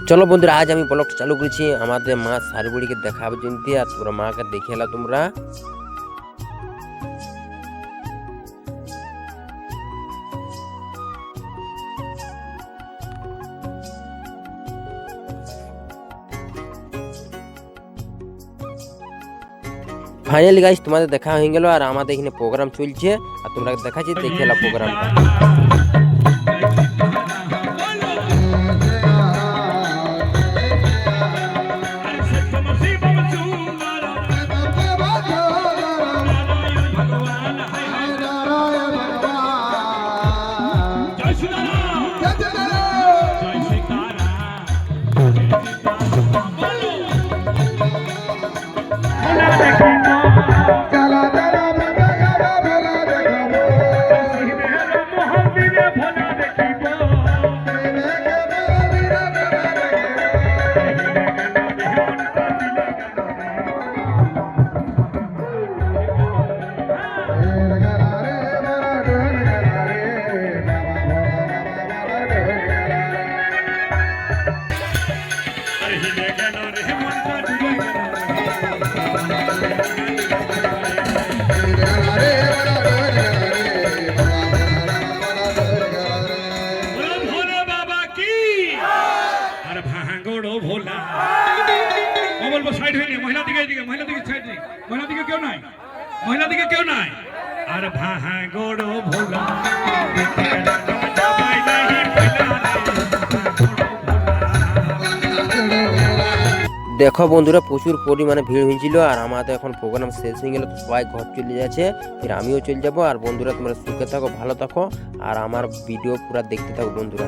চলো বন্ধুরা, আজ আমি ব্লগটা চালু করেছি আমাদের মা শাড়িবুড়িকে দেখাবো জন্য। আর তোমরা মাকে দেখে এলা তোমরা। ফাইনালি গাইস তোমাদের দেখা হয়ে গেল, আর আমাদের এখানে প্রোগ্রাম চলছে আর তোমরা দেখাচ্ছি দেখে এলা প্রোগ্রামটা। महिला दिखे क्यों ना अरे भागोड़ो भोला দেখো বন্ধুরা, প্রচুর পরিমাণে ভিড় হয়েছিল আর আমাদের এখন প্রোগ্রাম শেষ হয়ে গেল, তো সবাই ঘর চলে যাচ্ছে, ফির আমিও চলে যাবো। আর বন্ধুরা তোমরা সুখে থাকো, ভালো থাকো, আর আমার ভিডিও পুরো দেখতে থাকো বন্ধুরা।